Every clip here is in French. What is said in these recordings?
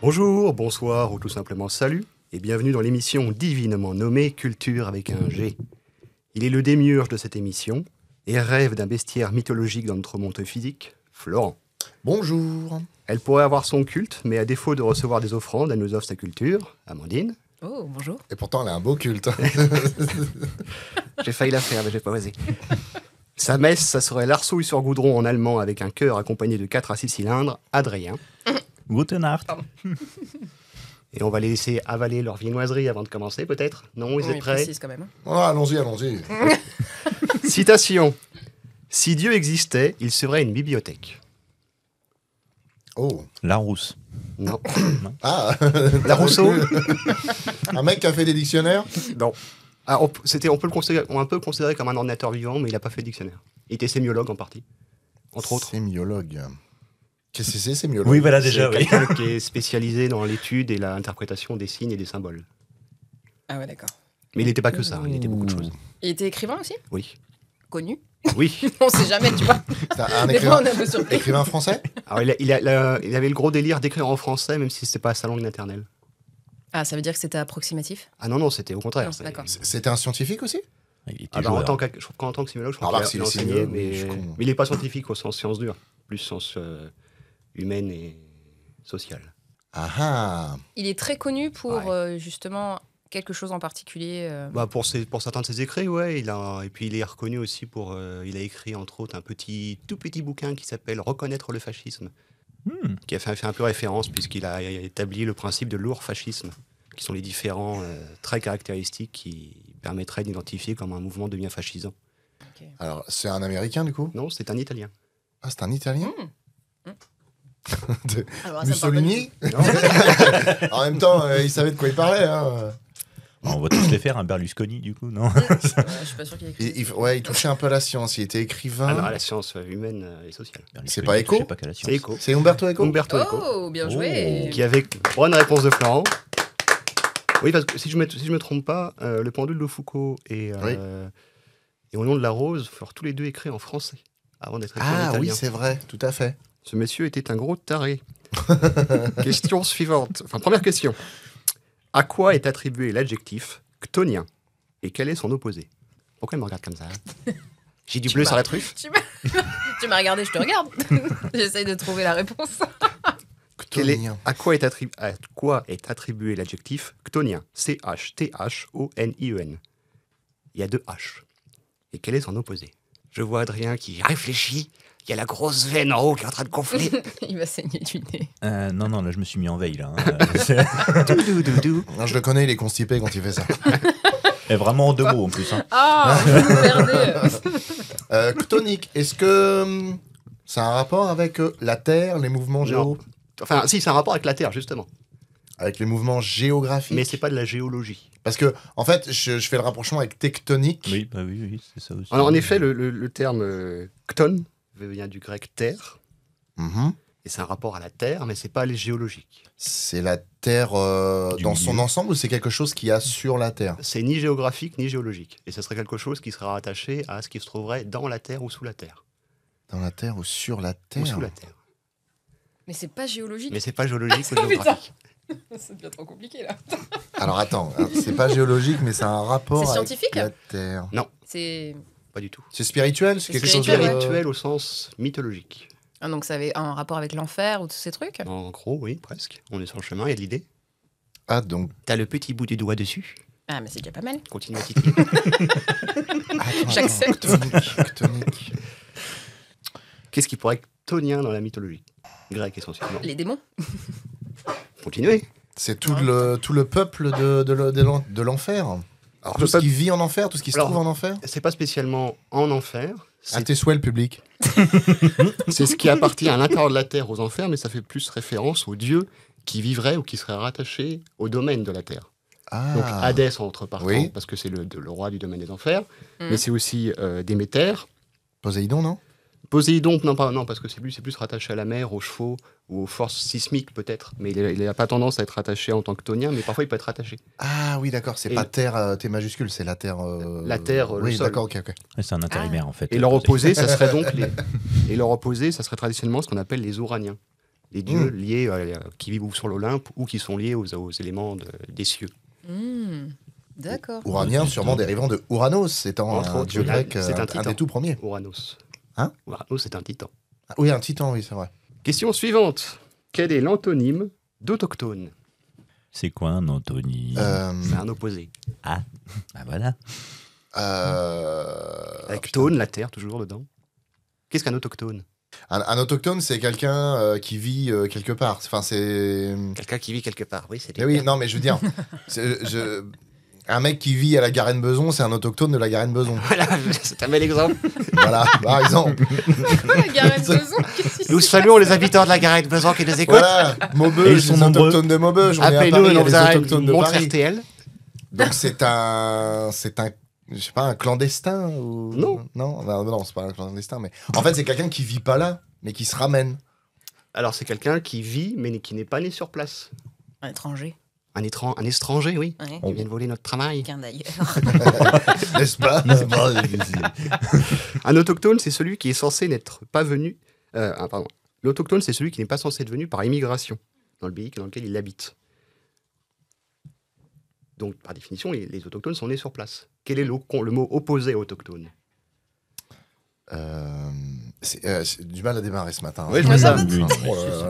Bonjour, bonsoir ou tout simplement salut, et bienvenue dans l'émission divinement nommée Culture avec un G. Il est le démiurge de cette émission et rêve d'un bestiaire mythologique dans notre monde physique, Florent. Bonjour. Elle pourrait avoir son culte, mais à défaut de recevoir des offrandes, elle nous offre sa culture, Amandine. Oh, bonjour. Et pourtant, elle a un beau culte. J'ai failli la faire, mais j'ai pas osé. Sa messe, ça serait l'arsouille sur goudron en allemand avec un chœur accompagné de 4 à 6 cylindres, Adrien. Guten Nacht. Et on va les laisser avaler leur viennoiserie avant de commencer, peut-être? Non, ils êtes prêts? Précise quand même. Oh, allons-y, allons-y. Citation. Si Dieu existait, il serait une bibliothèque. Oh. Larousse. Non. Ah. La Rousseau? Un mec qui a fait des dictionnaires? Non. Ah, on peut le considérer comme un ordinateur vivant, mais il n'a pas fait de dictionnaire. Il était sémiologue en partie, entre autres. Sémiologue. Qu'est-ce que c'est, sémiologue? Oui, voilà, déjà, C'est oui. quelqu'un qui est spécialisé dans l'étude et l'interprétation des signes et des symboles. Ah ouais, d'accord. Mais il n'était pas que ça, il était beaucoup de choses. Il était écrivain aussi? Oui. Connu? Oui. On sait jamais, tu vois. C'est un Des fois, on est un peu surpris. écrivain français? Alors, il avait le gros délire d'écrire en français, même si ce n'était pas sa langue maternelle. Ah, ça veut dire que c'était approximatif? Ah non, c'était au contraire. Non, d'accord. C'était un scientifique aussi? Il était Ah bah, joueur. je trouve qu'en tant que sémiologue, je Ah crois bah, qu'il a c'est enseigné, sémiologue, mais je suis con. il n'est pas scientifique au sens sciences dures, plus sens humaine et sociale. Ah ah. Il est très connu pour Ouais. justement quelque chose en particulier. Bah pour certains de ses écrits, ouais. Et puis il est reconnu aussi pour... il a écrit entre autres un tout petit bouquin qui s'appelle Reconnaître le fascisme, qui a fait un peu référence puisqu'il a établi le principe de lourd-fascisme, qui sont les différents traits caractéristiques qui permettraient d'identifier comment un mouvement devient fascisant. Alors, c'est un Américain, du coup? Non, c'est un Italien. Ah, c'est un Italien? Alors, ça me parle pas du Mussolini? En même temps, il savait de quoi il parlait. Hein. On va tous les faire, un Berlusconi, du coup, non? tout. Je suis pas sûr qu'il ait écrit. Ouais, il touchait un peu à la science. Il était écrivain. Alors, à la science humaine et sociale. Berlusconi, pas Eco? je sais pas quelle science. C'est Eco. C'est Umberto Eco? Umberto Eco. Oh, bien joué. Qui avait bonne réponse de Florent. Oui, parce que si je me trompe pas, le pendule de Foucault et Au nom de la rose furent tous les deux écrits en français avant d'être écrits en Ah oui, italien. c'est vrai, tout à fait. Ce monsieur était un gros taré. Question suivante. Enfin, première question. À quoi est attribué l'adjectif chtonien et quel est son opposé? Pourquoi il me regarde comme ça? J'ai du bleu sur la truffe. Tu m'as regardé, je te regarde. J'essaye de trouver la réponse. À quoi est attribué l'adjectif chtonien? C-H-T-H-O-N-I-E-N. Il y a 2 H. Et quel est son opposé? Je vois Adrien qui réfléchit. Il y a la grosse veine en haut qui est en train de gonfler. Il va saigner du nez. Non, là, je me suis mis en veille, là. Doudou. Non, je le connais, il est constipé quand il fait ça. Et vraiment en 2 mots, en plus. Hein. Ah, merdez. Chthonique, est-ce que ça a un rapport avec la Terre, les mouvements Non. Enfin, si, c'est un rapport avec la Terre, justement. avec les mouvements géographiques? Mais c'est pas de la géologie. Parce que, en fait, je fais le rapprochement avec tectonique. Oui, bah oui, c'est ça aussi. Alors, en effet, le terme chton vient du grec terre. Mhm. Et c'est un rapport à la Terre, mais c'est pas les géologiques. C'est la Terre Du dans son milieu. ensemble ou c'est quelque chose qu'il y a sur la Terre? C'est ni géographique ni géologique. Et ce serait quelque chose qui serait rattaché à ce qui se trouverait dans la Terre ou sous la Terre. Dans la Terre ou sur la Terre? Ou sous la Terre. Mais c'est pas géologique. Mais c'est pas géologique ou Putain. géographique. Ça devient trop compliqué là. Alors attends, hein, c'est pas géologique, mais ça a un rapport C'est avec scientifique la Terre. C'est. Pas du tout. C'est spirituel? C'est C'est quelque chose spirituel, de... Spirituel au sens mythologique. Ah, donc ça avait un rapport avec l'enfer ou tous ces trucs? En gros, oui, presque. On est sur le chemin, il y a de l'idée. Ah, donc... T'as le petit bout du doigt dessus. Ah, mais c'est déjà pas mal. Continue à titiller. Attends, J'accepte. chthonique. Qu'est-ce qui pourrait être chtonien dans la mythologie grecque essentiellement? Les démons? Continuez. C'est tout le peuple de l'enfer. Alors, Tout ce qui vit en enfer, tout ce qui se Alors, trouve en enfer. c'est pas spécialement en enfer. À tes souhaits, le public. C'est ce qui appartient à l'intérieur de la terre, aux enfers, mais ça fait plus référence aux dieux qui vivraient ou qui seraient rattachés au domaine de la terre. Ah. Donc Hadès entre partant, Oui. parce que c'est le roi du domaine des enfers, Mhm. mais c'est aussi Déméter. Poséidon, non? Poséidon, non, parce que c'est plus rattaché à la mer, aux chevaux ou aux forces sismiques peut-être, mais il n'a pas tendance à être rattaché en tant que chtonien, mais parfois il peut être rattaché. Ah oui, d'accord, c'est Et- pas terre, T majuscule, c'est la terre... La terre, le oui, sol. d'accord, ok. Ouais, c'est un intérimaire, en fait. Et leur opposé, ça serait donc ça serait traditionnellement ce qu'on appelle les Ouraniens. Les dieux liés, qui vivent sur l'Olympe ou qui sont liés aux éléments des cieux. D'accord. Ouranien, sûrement dérivant de Ouranos, étant Entre un autres, dieu grec, c'est un un titan. des tout premiers. Uranus. Hein? Uranus, c'est un titan. Ah, oui, un titan, oui, c'est vrai. Question suivante. Quel est l'antonyme d'autochtone? C'est quoi un antonyme C'est un opposé. Ah, bah voilà. Avec tone, la terre, toujours dedans. Qu'est-ce qu'un autochtone? Un autochtone, c'est quelqu'un qui vit quelque part. Enfin, c'est. Quelqu'un qui vit quelque part, oui, c'est Mais oui, non, mais je veux dire, un mec qui vit à la Garenne-Beson, c'est un autochtone de la Garenne-Beson. Voilà, c'est un bel exemple. Voilà, par exemple. Nous saluons les habitants de la Garenne Besan qui nous écoutent. Voilà, Et Maubeuge, ils sont les nombreux. autochtones de Maubeuge. On est à Appelez-nous Paris, et il y a on les vous a autochtones une de montre Paris. RTL. Donc c'est un, je sais pas, un clandestin ou non, c'est pas un clandestin, mais en fait c'est quelqu'un qui vit pas là, mais qui se ramène. Alors, c'est quelqu'un qui vit, mais qui n'est pas né sur place. Un étranger. Un étranger, oui. Ouais. Qui vient de voler notre travail. Quelqu'un d'ailleurs. N'est-ce pas? Un autochtone, c'est celui qui est censé n'être pas venu. Pardon. L'autochtone, c'est celui qui n'est pas censé être venu par immigration dans le pays dans lequel il habite. Donc, par définition, les autochtones sont nés sur place. Quel est le mot opposé à autochtone? C'est du mal à démarrer ce matin. Oui, je vois ça.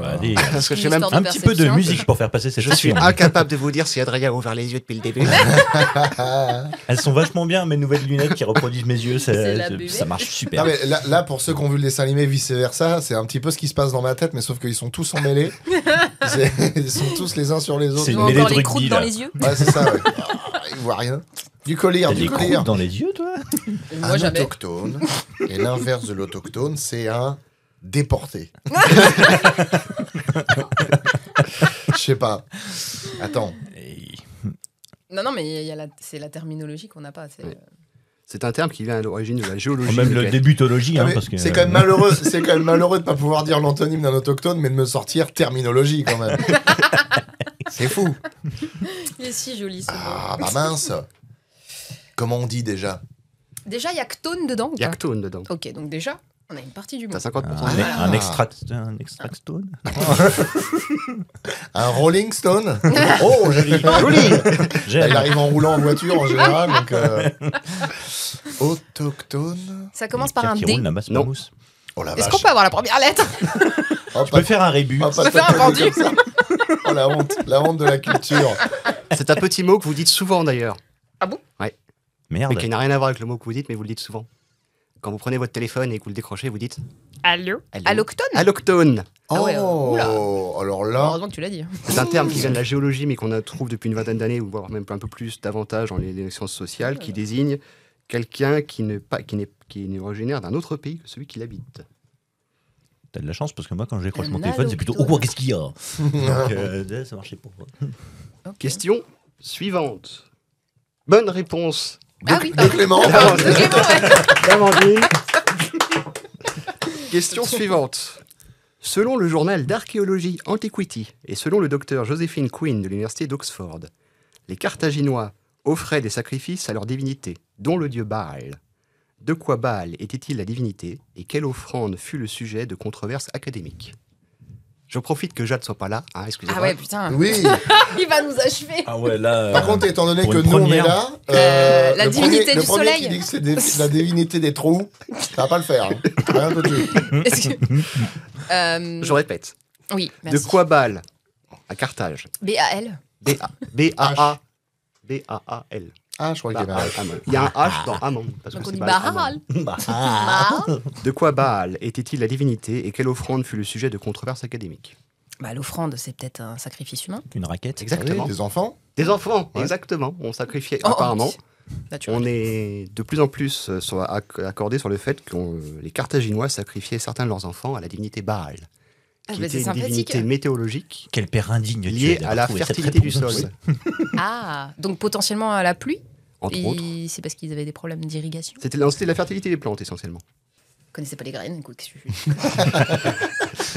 Allez, Parce que je sais Une même histoire un petit peu de perception. musique pour faire passer ces Je suis choses. incapable de vous dire si Adrien a ouvert les yeux depuis le début. Elles sont vachement bien, mes nouvelles lunettes qui reproduisent mes yeux. C'est la bébé. Ça marche super. Non, mais là, pour ceux qui ont vu le dessin animé vice versa, c'est un petit peu ce qui se passe dans ma tête, mais sauf qu'ils sont tous emmêlés. Ils sont tous les uns sur les autres. C'est Ils une ont mêlée encore de les rugby, croûtes dans là. les yeux. Ouais, c'est ça. Ouais. Ils voient rien. Du collier, T'as du des collier. croûtes dans les yeux, toi Moi, Un jamais. autochtone, et l'inverse de l'autochtone, c'est un déporté. Je sais pas. Attends. Et- Non, mais c'est la terminologie qu'on n'a pas. Ouais. C'est un terme qui vient à l'origine de la géologie. Même le locale. débutologie, Ah, hein, mais parce que. c'est quand même malheureux. C'est quand même malheureux de pas pouvoir dire l'antonyme d'un autochtone, mais de me sortir terminologie quand même. C'est fou. Il est si joli ce mot. Ah bah mince. Comment on dit déjà? Déjà, il y a Ctone dedans ou Il y a pas Ctone dedans. Ok, donc déjà, on a une partie du mot. T'as 50%. Un extractstone Un Rolling Stone? Oh, joli J'aime. Il arrive en roulant en voiture en général. Donc, autochtone. Ça commence par un Qui D. roule, la masse Non. mousse. Oh la Est-ce vache. qu'on peut avoir la première lettre? Oh, Je peux faire un rébus. pas peux faire un taper pendu. comme ça. Oh la honte de la culture. C'est un petit mot que vous dites souvent d'ailleurs. Mais Merde. qui n'a rien à voir avec le mot que vous dites, mais vous le dites souvent. Quand vous prenez votre téléphone et que vous le décrochez, vous dites Allô? Allô. Alloctone? Alloctone. Ah ouais, oula. Alors là, Heureusement que tu l'as dit. C'est un terme qui vient de la géologie, mais qu'on trouve depuis une vingtaine d'années, voire même un peu plus davantage dans les sciences sociales, qui désigne quelqu'un qui n'est originaire d'un autre pays que celui qui l'habite. T'as de la chance parce que moi, quand je décroche Un mon téléphone, c'est plutôt. alloctone. Oh, qu'est-ce qu'il y a Donc, ça marchait pas. Question suivante. Bonne réponse. Ah oui, de pardon. Clément. De Clément, ouais. Amandine. Question suivante. Selon le journal d'archéologie Antiquity et selon le docteur Josephine Quinn de l'université d'Oxford, les Carthaginois offraient des sacrifices à leurs divinités, dont le dieu Baal. De quoi Baal était-il la divinité et quelle offrande fut le sujet de controverses académiques? Je profite que Jade soit pas là, hein, excusez-moi. Ah ouais, putain. Oui. Il va nous achever. Ah ouais, là. Par contre, étant donné pour que une nous on est première. là, La le divinité premier- du le premier soleil. qui dit que c'est la divinité des trous, ça va pas le faire. Hein. Rien de tout. Est-ce que- Je répète. Oui, merci. De quoi Baal à Carthage? B-A-L. B-A-A-L. Ah, je crois qu'il y avait un H. Il y a un H dans Amon. Parce Donc que on c'est dit Baal Amon. Bahal. Bahal. De quoi Baal était-il la divinité et quelle offrande fut le sujet de controverses académiques? Bah, l'offrande, c'est peut-être un sacrifice humain. Une raquette. Exactement. Oui, des enfants. Des enfants, Ouais. exactement. On sacrifiait Oh, apparemment. Naturel. On est de plus en plus accordé sur le fait que les Carthaginois sacrifiaient certains de leurs enfants à la divinité Baal, Ah, qui bah, était c'est une sympathique. divinité météorologique Quel père indigne tu es liée d'avoir à la trouvé cette fertilité du réponse. sol, Ah, donc potentiellement à la pluie. entre Et autres. c'est parce qu'ils avaient des problèmes d'irrigation. C'était la fertilité des plantes essentiellement. Ils connaissaient pas les graines. Écoute, qu'est-ce que je-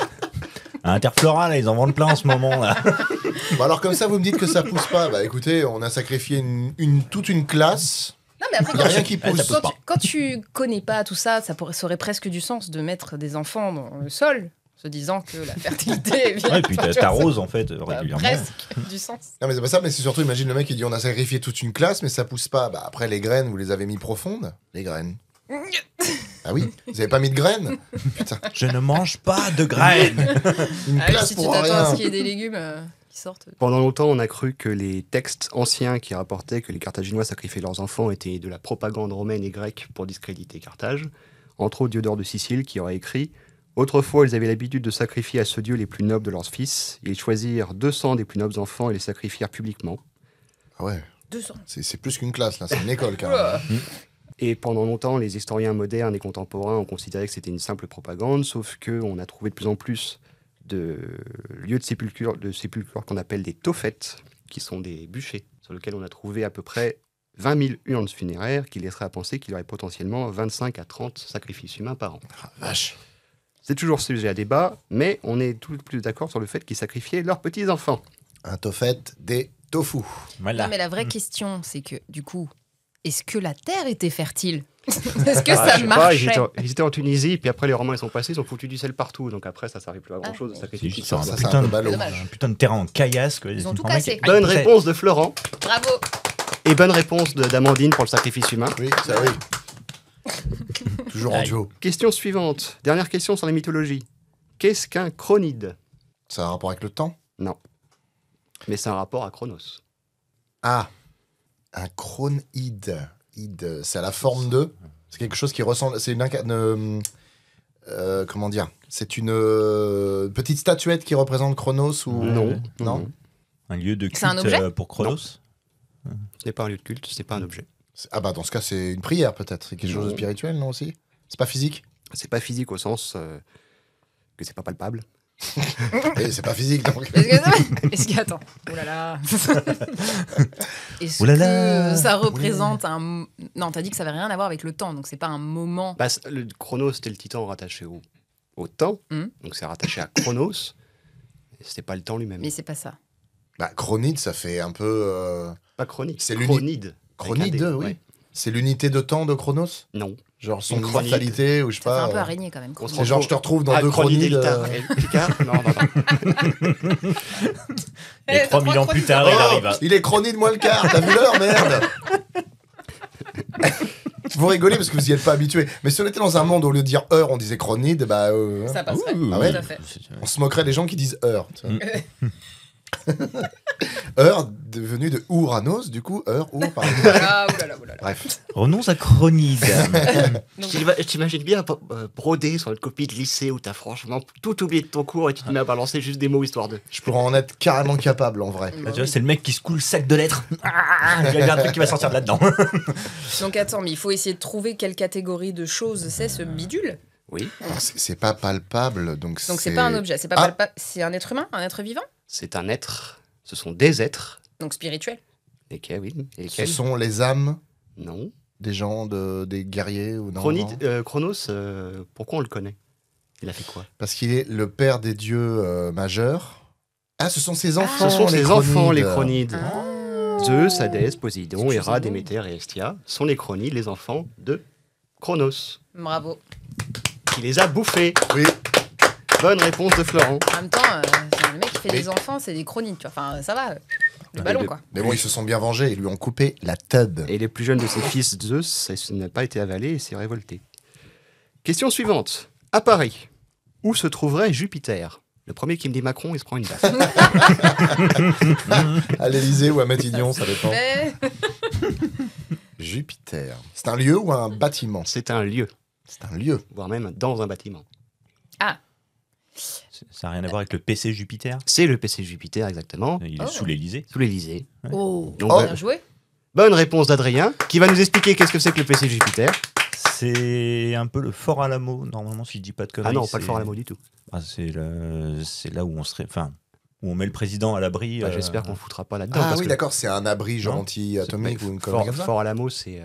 À Interflora, là, ils en vendent plein en ce moment. Là. Bon, alors comme ça, vous me dites que ça pousse pas. Bah écoutez, on a sacrifié toute une classe. Non, mais après, Il y a rien qui pousse. quand tu connais pas tout ça, ça aurait presque du sens de mettre des enfants dans le sol se disant que la fertilité vient. Ouais, et puis t'arroses en fait régulièrement. Presque du sens. Non, mais c'est pas ça, mais c'est surtout, imagine le mec, il dit on a sacrifié toute une classe, mais ça pousse pas. Bah, après, les graines, vous les avez mis profondes. Les graines. Ah oui, vous avez pas mis de graines? Putain, Je ne mange pas de graines. une Ah oui, classe si tu pour t'attends à rien. ce qu'il y ait des légumes qui sortent. Pendant longtemps, on a cru que les textes anciens qui rapportaient que les Carthaginois sacrifiaient leurs enfants étaient de la propagande romaine et grecque pour discréditer Carthage. Entre autres, Diodore de Sicile qui aurait écrit « Autrefois, ils avaient l'habitude de sacrifier à ce dieu les plus nobles de leurs fils. Ils choisirent 200 des plus nobles enfants et les sacrifièrent publiquement. Ah ouais, 200. c'est plus qu'une classe, là, c'est une école, carrément. Et pendant longtemps, les historiens modernes et contemporains ont considéré que c'était une simple propagande, sauf qu'on a trouvé de plus en plus de lieux de sépulture qu'on appelle des tophetes, qui sont des bûchers, sur lesquels on a trouvé à peu près 20 000 urnes funéraires, qui laisseraient à penser qu'il y aurait potentiellement 25 à 30 sacrifices humains par an. Ah, vache. C'est toujours sujet à débat, mais on est tout plus d'accord sur le fait qu'ils sacrifiaient leurs petits-enfants. Un tofet des tofu. Voilà. Non, mais la vraie question, c'est que du coup, est-ce que la terre était fertile? Est-ce que ça je sais pas, marchait? ils étaient en Tunisie, puis après les Romains ils sont passés, ils ont foutu du sel partout, donc après ça servait plus à grand-chose de bon. sacrifier C'est tout juste ça. un Ça, c'est putain un peu de- ballot. Dommage. Un putain de terrain en caillasse. Quoi. Ils ont tout Pour un mec- cassé. Bonne Très- réponse de Florent, Bravo. et bonne réponse d'Amandine pour le sacrifice humain. Oui, ça oui. Toujours en Aïe. duo. Question suivante. Dernière question sur la mythologie. Qu'est-ce qu'un chronide? Ça a un rapport avec le temps? Non. Mais c'est un rapport à Chronos. Ah, un chronide. Ide, c'est à la forme de. C'est quelque chose qui ressemble. C'est comment dire? C'est une petite statuette qui représente Chronos ou Non. Non. Un lieu de C'est un culte objet pour Chronos. Ce n'est pas un lieu de culte, ce n'est pas un objet. Ah bah dans ce cas c'est une prière peut-être. C'est quelque chose de Non. spirituel non aussi? C'est pas physique? C'est pas physique au sens que c'est pas palpable. Et c'est pas physique donc. Est-ce que attends, oh là là. Est-ce Oh là là. que ça représente un non, t'as dit que ça avait rien à voir avec le temps, donc c'est pas un moment. Bah, le Chronos, c'était le titan rattaché au temps, donc c'est rattaché à Chronos. C'était pas le temps lui-même. Mais c'est pas ça. Bah chronide ça fait un peu. Pas chronique, C'est chronide. Chronide Avec un D, oui. ouais. C'est l'unité de temps de Chronos? Non. Genre son Une chronide. immortalité ou je sais Ça fait pas. un peu araignée quand même. On se C'est genre je te retrouve dans deux Chronide chronides. Non, non. Et 3000 ans plus tard, il arrive. Il est chronide moins le quart, t'as vu l'heure, merde. Vous rigolez parce que vous y êtes pas habitué. Mais si on était dans un monde où au lieu de dire heure, on disait chronide, bah Ça passerait. Ah ouais Tout à fait. on se moquerait des gens qui disent heure. tu vois. Heure devenue de Ouranos, du coup, heure, pardon. Ah, oulala, oulala. Bref. Renonce à Chronide. Donc, Je t'imagine bien broder sur une copie de lycée où t'as franchement tout oublié de ton cours et tu te mets à balancer juste des mots histoire de. Je pourrais en être carrément capable en vrai. Là, tu vois, c'est le mec qui se coule le sac de lettres. Ah, il y a un truc qui va sortir de là-dedans. donc attends, mais il faut essayer de trouver quelle catégorie de choses c'est ce bidule. Oui. Alors, c'est pas palpable, donc C'est pas un objet, c'est pas Ah. palpable. C'est un être humain, un être vivant, C'est un être. Ce sont des êtres. donc spirituel. Lesquels, oui. Et Ce lesquels sont les âmes Non. des gens, des guerriers ou non, non. Chronos, pourquoi on le connaît? Il a fait quoi? Parce qu'il est le père des dieux majeurs. Ah, ce sont ses enfants. Ce sont les ses enfants, les chronides. chronides. Ah. Zeus, Hadès, Poséidon, C'est Héra, chose Déméter et Hestia sont les chronides, les enfants de Chronos, Bravo. qui les a bouffés. Oui. Bonne réponse de Florent. En même temps, le mec qui fait des enfants, c'est des chroniques, tu vois. Enfin, ça va. Le ballon, quoi. Mais bon, ils se sont bien vengés. Ils lui ont coupé la tête. Et les plus jeunes de ses fils, Zeus, ça n'a pas été avalé et s'est révolté. Question suivante. À Paris, où se trouverait Jupiter? Le premier qui me dit Macron, il se prend une baffe. À l'Elysée ou à Matignon, ça dépend. Mais... Jupiter. C'est un lieu ou un bâtiment? C'est un lieu, C'est un lieu. voire même dans un bâtiment. Ça n'a rien à voir avec le PC Jupiter. C'est le PC Jupiter, exactement, Il est Oh. sous l'Elysée. sous l'Élysée. Oh, Donc, bien joué. Bonne réponse d'Adrien, qui va nous expliquer qu'est-ce que c'est que le PC Jupiter. C'est un peu le Fort Alamo, normalement, si je dis pas de conneries. Ah non, pas le c'est- Fort Alamo du tout. Ah, c'est là où on serait. Enfin, où on met le président à l'abri. Bah, J'espère qu'on ne foutra pas là-dedans. Ah parce oui, que d'accord, c'est un abri genre Non. anti-atomique ou une Fort, connerie comme ça. Fort Alamo, c'est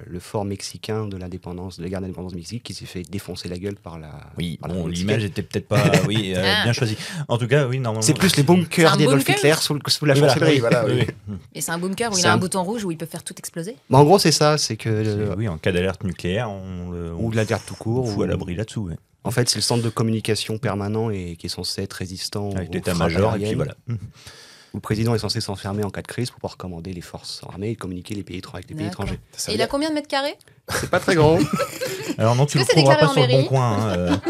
le fort mexicain de l'indépendance, de la guerre d'indépendance du Mexique, qui s'est fait défoncer la gueule par la. Oui, par la bon, police l'image mexicaine. était peut-être pas bien choisie. En tout cas, oui, normalement. C'est plus les C'est bunkers un d'Adolf bunker Hitler sous la Oui, voilà, chancellerie. oui, voilà, oui. Et c'est un bunker où il C'est a un un- bouton rouge où il peut faire tout exploser. Mais en gros, c'est ça, c'est que. Oui, en cas d'alerte nucléaire, ou de la guerre tout court. on fout à l'abri là-dessous. Ouais. En fait, c'est le centre de communication permanent et qui est censé être résistant Avec aux l'état-major, frappes et puis aériennes, voilà. où le président est censé s'enfermer en cas de crise pour pouvoir commander les forces armées et communiquer avec les pays D'accord. étrangers. Ça Et veut il a dire- combien de mètres carrés? C'est pas très grand. Alors non, tu le Est-ce que c'est trouveras déclaré pas sur en le bon mairie coin.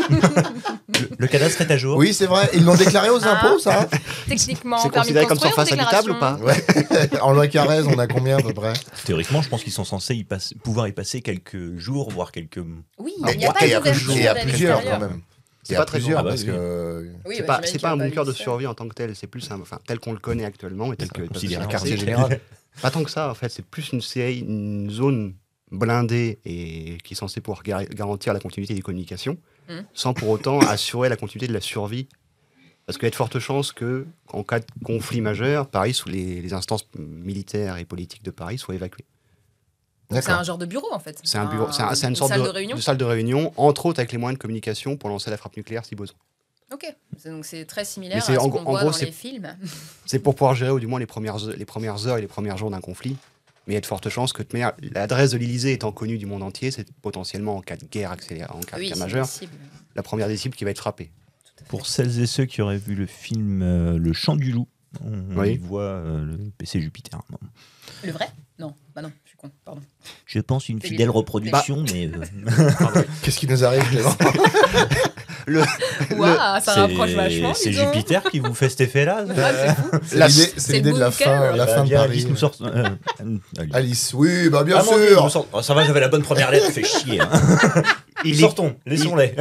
Le cadastre est à jour. Oui, c'est vrai. Ils l'ont déclaré aux impôts, ça. Techniquement, C'est permis de considéré comme construire surface habitable ou pas? Ouais. En loi Carrez, on a combien à peu près? Théoriquement, je pense qu'ils sont censés pouvoir y passer quelques jours, voire quelques... Oui, Mais il n'y a pas et à d'ouverture plusieurs, et à à plusieurs l'extérieur. quand même. C'est Et pas à très plusieurs grand. parce Ah bah que Oui, C'est bah, pas, j'imagine c'est qu'il pas y a un bunker de d'histoire. survie en tant que tel, c'est plus tel qu'on le connaît actuellement et tel que Considéré la un carte quartier est général. Pas tant que ça, en fait, c'est plus une zone blindée et qui est censée pouvoir garantir la continuité des communications, sans pour autant assurer la continuité de la survie. Parce qu'il y a de fortes chances que, en cas de conflit majeur, Paris, sous les instances militaires et politiques de Paris, soient évacuées. C'est D'accord. un genre de bureau en fait. C'est un bureau, c'est une sorte salle de réunion. salle de réunion, entre autres avec les moyens de communication pour lancer la frappe nucléaire si besoin. Ok, donc c'est très similaire Mais à c'est ce en qu'on gros- voit en gros, dans c'est- les films. C'est pour pouvoir gérer, ou du moins, les premières heures et les premiers jours d'un conflit. Mais il y a de fortes chances que, de manière, l'adresse de l'Élysée étant connue du monde entier, c'est potentiellement, en cas de guerre accélérée, en cas de Oui, cas c'est majeur, possible. la première des cibles qui va être frappée. Pour celles et ceux qui auraient vu le film Le Chant du Loup, on Oui. y voit le PC Jupiter. Bon. Le vrai? Non, bah non, je suis con, pardon. Je pense une C'est fidèle bien. reproduction, mais... Qu'est-ce qui nous arrive, Clément? Ouah, ça rapproche vachement. C'est dis donc. Jupiter qui vous fait cet effet-là Ah, c'est fou. C'est l'idée de la bunker. fin, la fin de Viens, Paris. Alice nous sort... Alice, oui, bah bien Ah, mon Dieu, sûr. nous sort- oh, ça va, j'avais la bonne première lettre, fait chier. Hein. Sortons, laissons-les.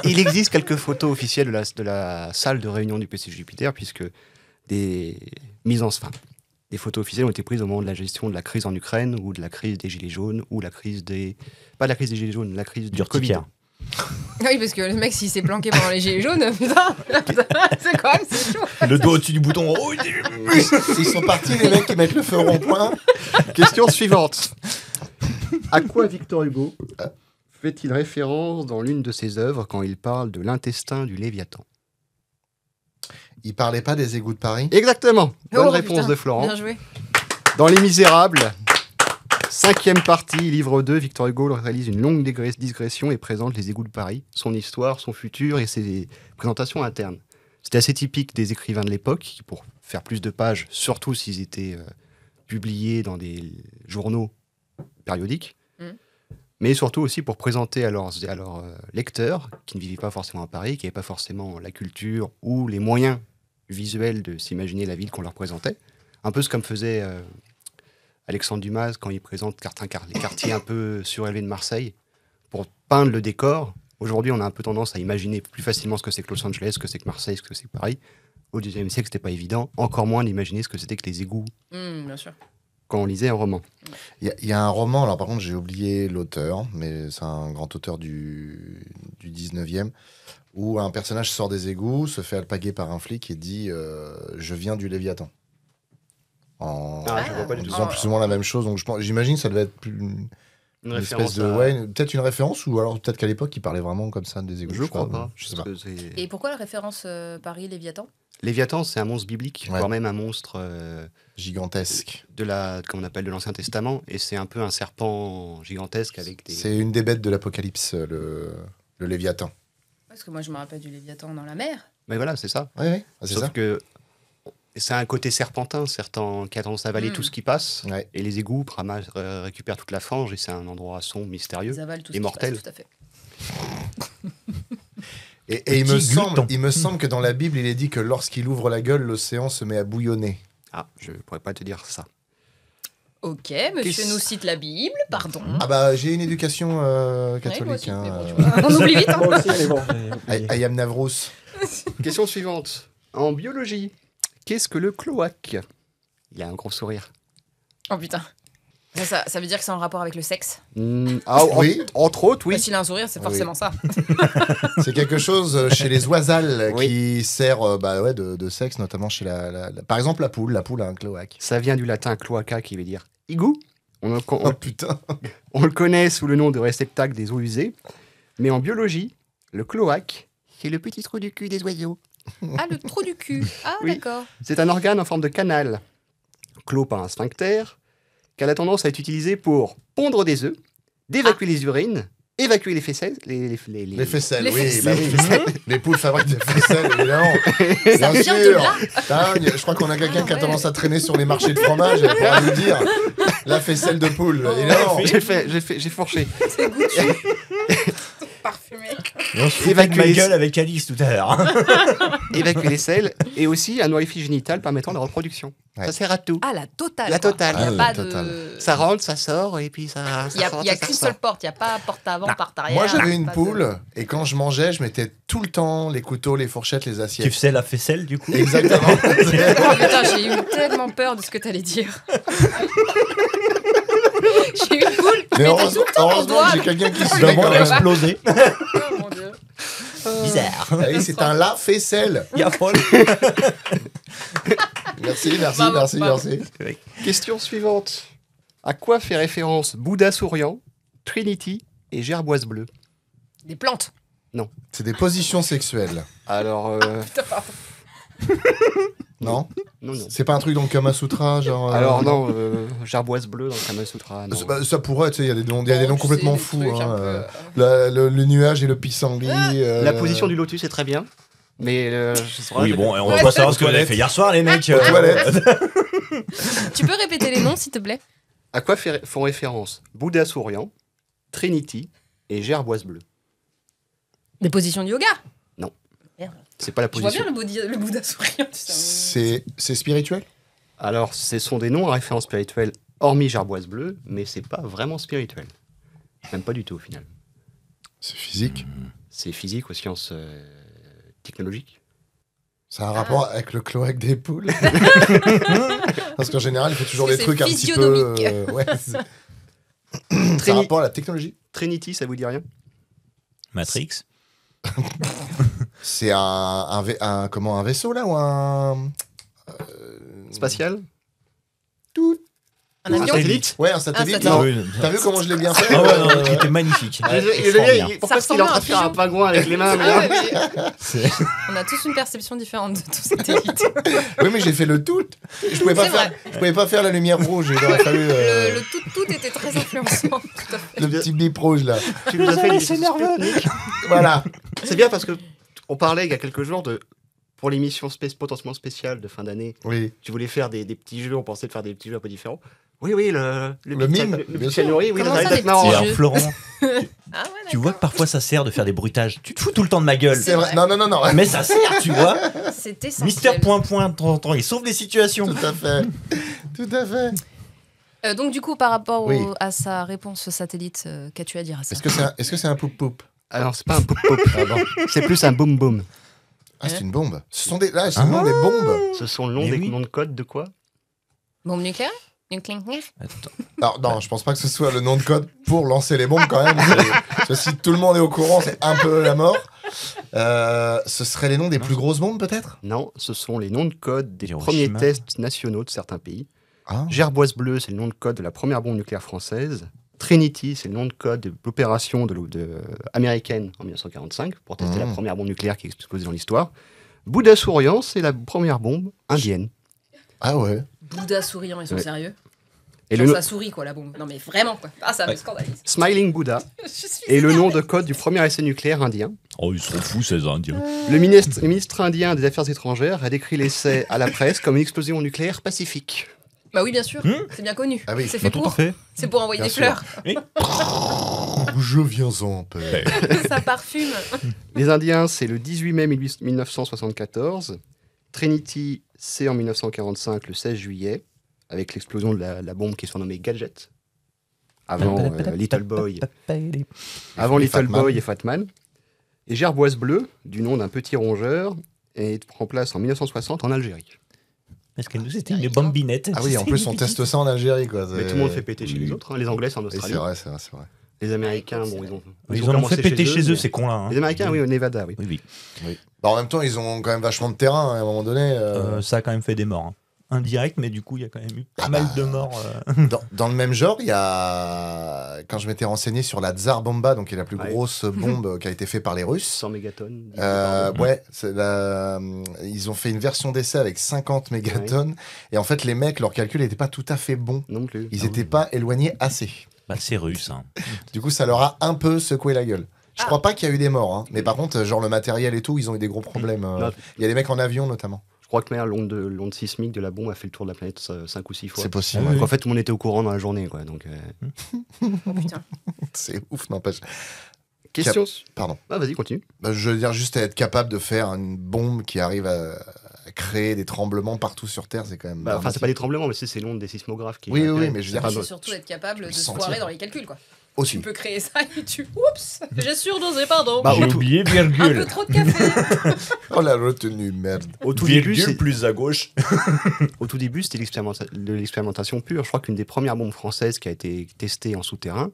Il existe quelques photos officielles de la salle de réunion du PC Jupiter, puisque des des photos officielles ont été prises au moment de la gestion de la crise en Ukraine, ou de la crise des Gilets jaunes, ou la crise des... Pas de la crise des Gilets jaunes, la crise du Covid. Urticaire. Oui, parce que le mec, s'il s'est planqué pendant les gilets jaunes, putain, c'est quand même, c'est chaud. Le doigt au-dessus du bouton rouge. Ils sont partis, les mecs qui mettent le feu au rond-point. Question suivante. À quoi Victor Hugo fait-il référence dans l'une de ses œuvres quand il parle de l'intestin du Léviathan? Ils parlaient pas des égouts de Paris? Exactement. Bonne Oh, réponse putain, de Florent. Bien joué. Dans Les Misérables, 5e partie, livre 2, Victor Hugo réalise une longue digression et présente les égouts de Paris, son histoire, son futur et ses présentations internes. C'était assez typique des écrivains de l'époque, qui, pour faire plus de pages, surtout s'ils étaient publiés dans des journaux périodiques, mais surtout aussi pour présenter à leurs lecteurs, qui ne vivaient pas forcément à Paris, qui n'avaient pas forcément la culture ou les moyens visuels de s'imaginer la ville qu'on leur présentait. Un peu ce comme faisait Alexandre Dumas quand il présente les quartiers un peu surélevés de Marseille, pour peindre le décor. Aujourd'hui, on a un peu tendance à imaginer plus facilement ce que c'est que Los Angeles, ce que c'est que Marseille, ce que c'est que Paris. Au XIXe siècle, c'était pas évident. Encore moins d'imaginer ce que c'était que les égouts Bien sûr. quand on lisait un roman. Il y a un roman, alors par contre j'ai oublié l'auteur, mais c'est un grand auteur du 19e, où un personnage sort des égouts, se fait alpaguer par un flic et dit je viens du Léviathan. Je vois pas En du tout. disant plus ou moins la même chose, donc j'imagine que ça devait être une espèce de... Ouais, peut-être une référence, ou alors peut-être qu'à l'époque il parlait vraiment comme ça des égouts. Je crois pas. Je sais pas. Et pourquoi la référence Paris-Léviathan? Léviathan, c'est un monstre biblique, Ouais. voire même un monstre Gigantesque. comme on appelle de l'Ancien Testament, et c'est un peu un serpent gigantesque avec des... C'est une des bêtes de l'Apocalypse, le Léviathan. Parce que moi, je me rappelle du Léviathan dans la mer. Mais voilà, c'est ça. Oui, oui, c'est Sauf ça. que c'est un côté serpentin, qui a tendance à avaler tout ce qui passe, Ouais. et les égouts récupèrent toute la fange, et c'est un endroit sombre, mystérieux. Ils avalent tout Et ce qui mortel. passe, tout à fait. Et il me Petit semble, gluton. il me semble que dans la Bible, il est dit que lorsqu'il ouvre la gueule, l'océan se met à bouillonner. Ah, je pourrais pas te dire ça. Ok, monsieur Qu'est-ce- nous cite la Bible, pardon. Ah bah j'ai une éducation Ouais, moi catholique. aussi, hein, mais bon, tu vois, on oublie vite. Hein. Moi aussi, mais bon. Ayam Navrous. Question suivante. En biologie, qu'est-ce que le cloaque? Il a un gros sourire. Oh putain. Ça veut dire que c'est en rapport avec le sexe. Oui. Entre autres, oui. S'il a un sourire, c'est Oui. forcément ça. C'est quelque chose chez les oisals Oui. qui sert de sexe, notamment chez par exemple la poule. La poule a un cloaque. Ça vient du latin cloaca qui veut dire igloo. Oh putain. On le connaît sous le nom de réceptacle des eaux usées. Mais en biologie, le cloaque, c'est le petit trou du cul des oiseaux. Ah, le trou du cul. Ah, Oui. d'accord. C'est un organe en forme de canal, clos par un sphincter, qui a la tendance à être utilisé pour pondre des œufs, d'évacuer les urines évacuer les faisselles, Les les faisselles, Les oui. faisselles. Bah oui. Les poules fabriquent des faisselles, évidemment. Ça Bien vient de sûr. là. Putain, je crois qu'on a quelqu'un qui a ouais. tendance à traîner sur les marchés de fromage. Elle pourra nous dire la faisselle de poule, évidemment. J'ai fourché. C'est goûtu. Parfumé. Et on se foutait de Évacuer ma les- gueule avec Alice tout à l'heure. Évacuer les selles et aussi un orifice génital permettant la reproduction. Ouais. Ça sert à tout. Ah, la totale. La quoi. totale. Il y a Ah, pas la de. totale. Ça rentre, ça sort et puis ça. Il y a, sort, il y a ça qu'une sort. seule porte. Il n'y a pas porte avant, porte arrière. Moi, j'avais une pas de- poule et quand je mangeais, je mettais tout le temps les couteaux, les fourchettes, les Tu assiettes. faisais la faisselle du coup. Exactement. Oh, putain, j'ai eu tellement peur de ce que t'allais dire. J'ai eu une poule. Mais Mais t'as tout le temps mon heureusement doigt. que j'ai quelqu'un qui se Le met quand monde a même. explosé. Oh mon dieu. Bizarre. Ah oui, c'est un lave-faisselle. Il y a Paul. Merci, merci, Bravo, merci, bravo. merci. Question suivante. À quoi fait référence Bouddha souriant, Trinity et Gerboise bleue? Des plantes. C'est des positions sexuelles. Alors, Putain, pardon. Non non. C'est pas un truc dans le Kama Sutra, genre. Alors non, Gerboise bleue dans le Kama Sutra. Non. Ça pourrait, tu sais, il y a des noms, il y a des Bon, noms tu complètement sais, fous. des trucs hein, un peu, le nuage et le pissenlit. La position du lotus est très bien, mais je saurais Oui, pas- bon, et on va pas savoir ce que vous avez fait hier soir, les mecs. Aux toilettes. Tu peux répéter les noms, s'il te plaît? À quoi font référence Bouddha souriant, Trinity et Gerboise bleue? Des positions de yoga. Non. Merde. C'est pas la Je vois position. bien le Bouddha souriant. tu sais. C'est spirituel? Alors, ce sont des noms à référence spirituelle, hormis Gerboise bleue, mais c'est pas vraiment spirituel. Même pas du tout au final. C'est physique. C'est physique aux sciences technologiques. Ça a un rapport avec le cloaque des poules. Parce qu'en général, il fait toujours Parce des que trucs un c'est petit peu. physionomique. Ouais, c'est un rapport à la technologie. Trinity, ça vous dit rien? Matrix. C'est un vaisseau là ou un. Spatial? Un avion. Ouais, un satellite. satellite. Non. Oui. T'as vu comment je l'ai bien fait Ah ouais, non, il était magnifique. Le gars, Extraordinaire. pourquoi est-ce qu'il est en train de faire un pingouin avec les mains mais Ah là ouais, mais C'est- on a tous une perception différente de tout satellite. Oui, mais j'ai fait le tout. Je pouvais pas C'est faire. vrai. Je pouvais pas faire la lumière rouge. Il aurait fallu Le tout était très influençant. Tout à fait. le petit blip rouge là. Tu nous as fait une C'est nerveux. Voilà. C'est bien parce que on parlait il y a quelques jours de pour l'émission potentiellement spéciale de fin d'année. Oui. Tu voulais faire des petits jeux, on pensait de faire des petits jeux un peu différents. Oui, oui, le mime, le bien petit sûr. Chanori, oui, Comment ça ça, va des être marrant. petits Et hein. jeux alors, Florent, Ah ouais, tu vois que parfois ça sert de faire des bruitages. Tu te fous tout le temps de ma gueule. C'est vrai. Non, non, non, non. Mais ça sert, tu vois. c'est essentiel. Mister Point Point, de temps en temps, il sauve les situations. Tout à fait. Tout à fait. Donc du coup, par rapport Oui. à sa réponse satellite, qu'as-tu à dire à ça? Est-ce que c'est un poup-poup? Alors, c'est pas un pop-pop, Ah bon. c'est plus un boom-boom. Ah, c'est une bombe. Ce sont des le nom des bombes. Ce sont le nom Mais des oui. noms de code de quoi? Bombe nucléaire? Nucléaire? Attends. Alors, non, je pense pas que ce soit le nom de code pour lancer les bombes quand même. Parce que si tout le monde est au courant, c'est un peu la mort. Ce seraient les noms des plus grosses bombes, peut-être? Non, ce sont les noms de code des Hiroshima. premiers tests nationaux de certains pays. Ah. Gerboise bleue, c'est le nom de code de la première bombe nucléaire française. Trinity, c'est le nom de code de l'opération américaine en 1945 pour tester la première bombe nucléaire qui a explosé dans l'histoire. Bouddha souriant, c'est la première bombe indienne. Ah ouais. Bouddha souriant, ils sont Ouais. sérieux? Et Genre, le ça sourit quoi la bombe. Non mais vraiment quoi. Ah ça me scandalise. Smiling Buddha Je suis est le nom énervée. de code du premier essai nucléaire indien. Oh, ils sont fous, ces Indiens. Le ministre indien des Affaires étrangères a décrit l'essai à la presse comme une explosion nucléaire pacifique. Bah oui bien sûr, c'est bien connu. Ah oui, C'est Bah, fait tout à pour. fait. C'est pour envoyer Bien des sûr. fleurs. Je viens en paix. Ça parfume. Les Indiens, c'est le 18 mai 1974. Trinity, c'est en 1945, le 16 juillet, avec l'explosion de la bombe qui est surnommée Gadget. Avant Little Boy, avant Et Little Fatman. Boy et Fatman. Et Gerboise bleue, du nom d'un petit rongeur, et prend place en 1960 en Algérie. Parce que nous, c'était une bombinette. Ah oui, en plus, on teste ça en Algérie, quoi. Mais tout le monde fait péter chez les autres. Hein. Les Anglais, c'est en Oui, Australie. c'est vrai, c'est vrai, c'est vrai. Les Américains, bon, Ils en ont commencé fait péter chez eux, mais- ces cons-là. hein. Les Américains, oui, au Nevada, oui. Oui, oui. Bah, en même temps, ils ont quand même vachement de terrain, hein, à un moment donné. Ça a quand même fait des morts. hein. Indirect, mais du coup, il y a quand même eu pas mal de morts. Dans le même genre, il y a. Quand je m'étais renseigné sur la Tsar Bomba, donc qui est la plus Ouais. grosse bombe qui a été faite par les Russes. 100 mégatonnes. Ouais, ils ont fait une version d'essai avec 50 mégatonnes. Et en fait, les mecs, leur calcul n'était pas tout à fait bon. Non plus. Ils n'étaient pas éloignés assez. Bah, c'est russe. Hein. Du coup, ça leur a un peu secoué la gueule. Je crois pas qu'il y a eu des morts, hein. Mais par contre, genre le matériel et tout, ils ont eu des gros problèmes. Il y a des mecs en avion notamment. Je crois que l'onde sismique de la bombe a fait le tour de la planète 5 ou 6 fois. C'est possible. Ah ouais. Donc en fait, tout le monde était au courant dans la journée. Quoi, donc, Oh putain. C'est ouf, n'empêche. Question. Pardon. Ah, vas-y, continue. Bah, je veux dire, juste être capable de faire une bombe qui arrive à créer des tremblements partout sur Terre, c'est quand même. Enfin, c'est pas des tremblements, mais c'est l'onde des sismographes qui. Oui, mais je veux dire. C'est surtout être capable de se sentir. foirer dans les calculs, quoi. Aussi. Tu peux créer ça et oups, j'ai surdosé, pardon. Bah, J'ai au tout- oublié Un peu virgule. trop de café. Oh la retenue, merde. Au tout début, Virgule plus à gauche. c'était de l'expérimentation pure. Je crois qu'une des premières bombes françaises qui a été testée en souterrain,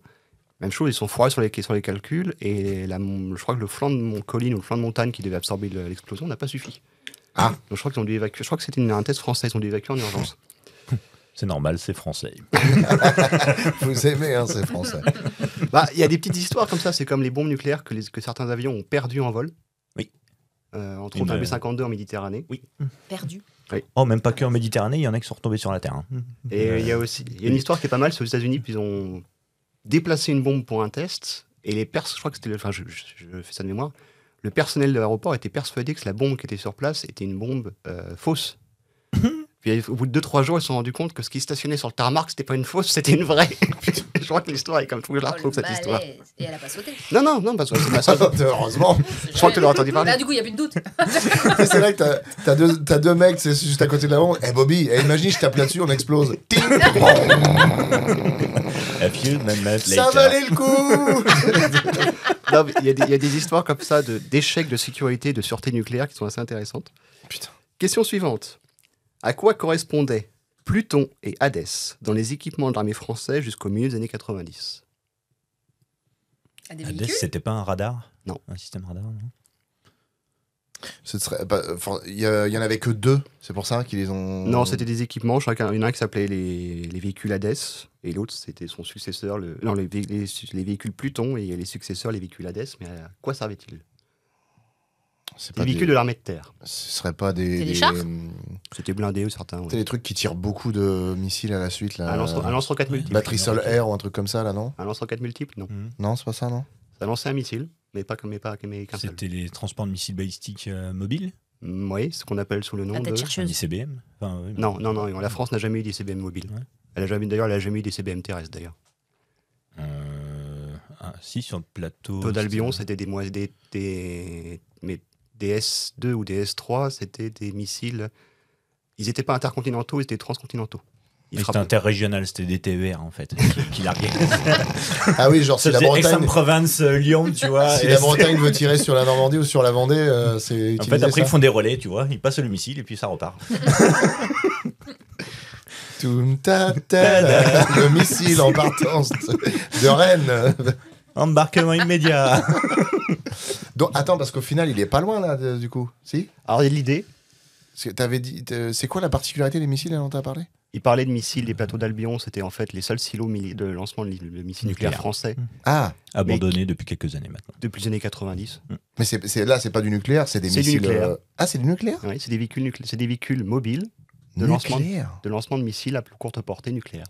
même chose, ils sont foirés sur les calculs, et je crois que le flanc de colline ou le flanc de montagne qui devait absorber l'explosion n'a pas suffi. Ah. Donc je crois qu'ils ont dû évacuer. Je crois que c'était un test français, ils ont dû évacuer en urgence. C'est normal, c'est français. Vous aimez, hein, c'est français. Bah, il y a des petites histoires comme ça, c'est comme les bombes nucléaires que certains avions ont perdues en vol. Oui. Entre autres, un B-52 en Méditerranée. Oui. Perdu. Oh, même pas que en Méditerranée, il y en a qui sont retombés sur la Terre. Hein. Et il y a une histoire qui est pas mal, c'est aux États-Unis, puis ils ont déplacé une bombe pour un test, et je crois que c'était, enfin, je fais ça de mémoire, le personnel de l'aéroport était persuadé que la bombe qui était sur place était une bombe fausse. Puis au bout de 2-3 jours, ils se sont rendus compte que ce qui stationnait sur le tarmac, c'était pas une fausse, c'était une vraie. Je crois que l'histoire est comme tout, je la retrouve cette histoire. Et elle a pas sauté. Non, parce que c'est pas ça. Heureusement. Je crois que tu l'auras entendu parler. Là, du coup, il n'y a plus de doute. C'est là que t'as deux mecs, c'est juste à côté de la bombe. Eh Bobby, imagine, je tape là-dessus, on explose. Ting. A few moments Ça later. valait le coup. Non, mais il y a des histoires comme ça d'échecs de sécurité, de sûreté nucléaire qui sont assez intéressantes. Putain. Question suivante. À quoi correspondaient Pluton et Hadès dans les équipements de l'armée française jusqu'au milieu des années 90 ? À des Hades, véhicules. c'était pas un radar? Non. Un système radar, non? Il y en avait que deux, c'est pour ça qu'ils les ont. Non, c'était des équipements. Il y en a un qui s'appelait les véhicules Hadès, et l'autre, c'était son successeur, les véhicules Pluton, et les successeurs, les véhicules Hadès. Mais à quoi servaient-ils ? C'est Des pas véhicules de l'armée de terre. Ce serait pas des. C'est des chars C'était blindé, certains. C'est des trucs qui tirent beaucoup de missiles à la suite là. Un lance-roquettes multiple. Batterie sol-air ou un truc comme ça là, non? Un lance-roquettes multiple, non. Non, c'est pas ça, non? Ça lançait un missile, mais pas qu'un seul. C'était les transports de missiles balistiques mobiles? Oui, ce qu'on appelle sous le nom La tête de... Un chercheuse. ICBM? Enfin, oui, Non, la France n'a jamais eu d'ICBM mobile. Ouais. Elle a jamais eu d'ICBM terrestre, d'ailleurs. Si, sur le plateau. Taux d'Albion, c'était des S2 ou des S3, c'était des missiles... Ils n'étaient pas intercontinentaux, ils étaient transcontinentaux. Ils C'était frappaient. interrégional, c'était des TER en fait, qui larguaient. Ah oui, genre si Ça la faisait Bretagne. Aix-en-Provence, Lyon, tu vois. Si et la c'est- Bretagne veut tirer sur la Normandie ou sur la Vendée, c'est En utiliser fait, après, ça. ils font des relais, tu vois. Ils passent le missile et puis ça repart. Toum, ta, ta, la, le missile en partance de Rennes. Embarquement immédiat. Donc, attends, parce qu'au final, il est pas loin là, du coup. Si? Alors, l'idée, T'avais dit. C'est quoi la particularité des missiles dont t'as parlé? il parlait de missiles des plateaux d'Albion, c'était en fait les seuls silos de lancement de missiles nucléaires Nucléaire. français Ah, Abandonné depuis quelques années maintenant. depuis les années 90. mais là, c'est pas du nucléaire, c'est des C'est du missiles. nucléaire. Ah, c'est du nucléaire? Oui, c'est des véhicules mobiles de lancement de missiles à plus courte portée nucléaire.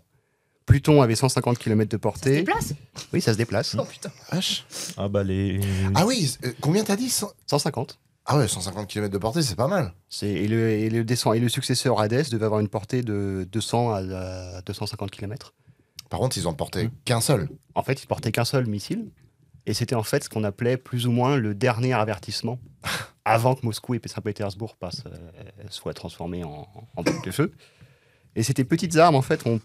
Pluton avait 150 km de Ça se portée. déplace. Oui, ça se déplace. Oh putain. Vache. Ah bah les. Ah oui, combien t'as dit? 150. Ah ouais, 150 km de portée, c'est pas mal. Et le successeur Hadès devait avoir une portée de 200 à 250 km. Par contre, ils en portaient qu'un seul. En fait, il portait qu'un seul missile. Et c'était en fait ce qu'on appelait plus ou moins le dernier avertissement avant que Moscou et Saint-Pétersbourg soient transformés en boucle de feu. Et ces petites armes, en fait, ont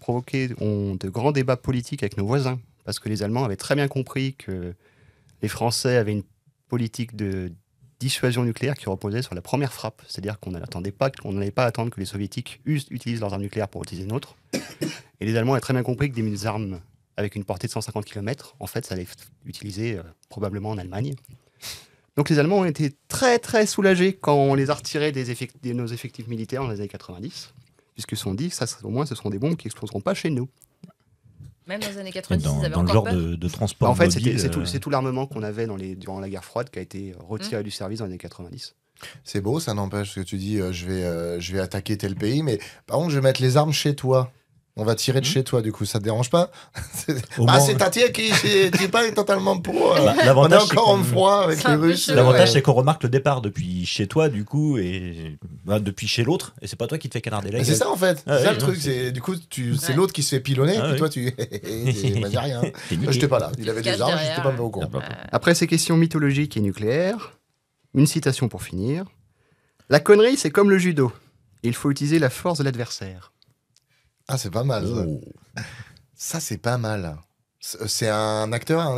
de grands débats politiques avec nos voisins. Parce que les Allemands avaient très bien compris que les Français avaient une politique de dissuasion nucléaire qui reposait sur la première frappe. C'est-à-dire qu'on n'allait pas attendre que les Soviétiques utilisent leurs armes nucléaires pour utiliser une autre. Et les Allemands avaient très bien compris que des armes avec une portée de 150 km, en fait, ça allait être utilisé probablement en Allemagne. Donc les Allemands ont été très très soulagés quand on les a retirés de nos effectifs militaires dans les années 90, puisqu'ils se sont dit, au moins ce seront des bombes qui n'exploseront pas chez nous. Même dans les années 90, ils Dans, avaient dans le encore genre peur. de transport En fait, mobile, c'est tout l'armement qu'on avait durant la guerre froide qui a été retiré du service dans les années 90. C'est beau, ça n'empêche que tu dis je vais attaquer tel pays, mais par contre, je vais mettre les armes chez toi. On va tirer de chez toi, du coup, ça te dérange pas? Au moins- C'est un tir qui n'est pas totalement pour. On est L'avantage, c'est encore en qu'on- froid avec C'est les un peu Russes. chelou. L'avantage, c'est qu'on remarque le départ depuis chez toi, du coup, et depuis chez l'autre, et c'est pas toi qui te fais canarder la Mais gueule. c'est ça en fait, Ah c'est ça ouais, le non, truc, c'est- c'est du coup c'est Ouais. l'autre qui se fait pilonner, Ah et puis ouais. toi tu vas dire rien. T'es niqué. J'étais pas là, il avait Cache des armes, derrière. j'étais pas au courant. Après ces questions mythologiques et nucléaires, une citation pour finir. La connerie, c'est comme le judo. Il faut utiliser la force de l'adversaire. Ah, c'est pas mal. Ça. Oh. Ça, c'est pas mal. C'est un acteur,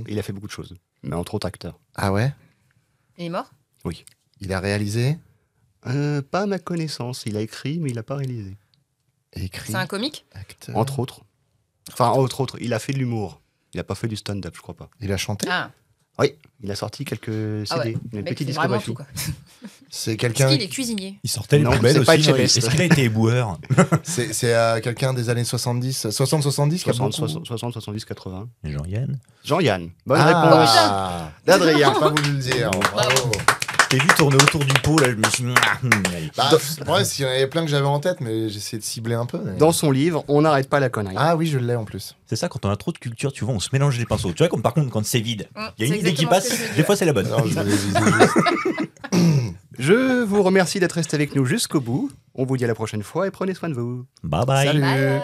Il a fait beaucoup de choses, mais entre autres acteurs. Ah ouais. Il est mort? Il a réalisé, Pas à ma connaissance. Il a écrit, mais il n'a pas réalisé. écrit, C'est un comique? acteur. Entre autres. Enfin, entre autres, il a fait de l'humour. Il n'a pas fait du stand-up, je crois pas. Il a chanté. Ah, Oui, il a sorti quelques CD. Ah ouais. Il a une mec, petite c'est vraiment discographie. tout, quoi. C'est Est-ce quelqu'un. qu'il est cuisinier? Il sortait les Non, poubelles c'est pas aussi. non, Etchebest. Est-ce qu'il a été éboueur? C'est quelqu'un des années 70, 60-70 qui a 60, beaucoup... 60, 70, 80. Jean-Yann. Jean-Yann. Bonne réponse Ah, d'Adrien. pas voulu le dire. Bravo. Je t'ai vu tourner autour du pot, là, je me suis dit, allez. Bah, ouais, s'il y en avait plein que j'avais en tête, mais j'essayais de cibler un peu. mais- Dans son livre, On n'arrête pas la connerie. Ah oui, je l'ai en plus. C'est ça, quand on a trop de culture, tu vois, on se mélange les pinceaux. Tu vois, comme par contre, quand c'est vide, il y a une C'est idée qui exactement ce passe, que je veux des dire. fois c'est la bonne. Non, je voulais viser juste. Je vous remercie d'être resté avec nous jusqu'au bout. On vous dit à la prochaine fois et prenez soin de vous. Bye bye. Salut. Bye bye.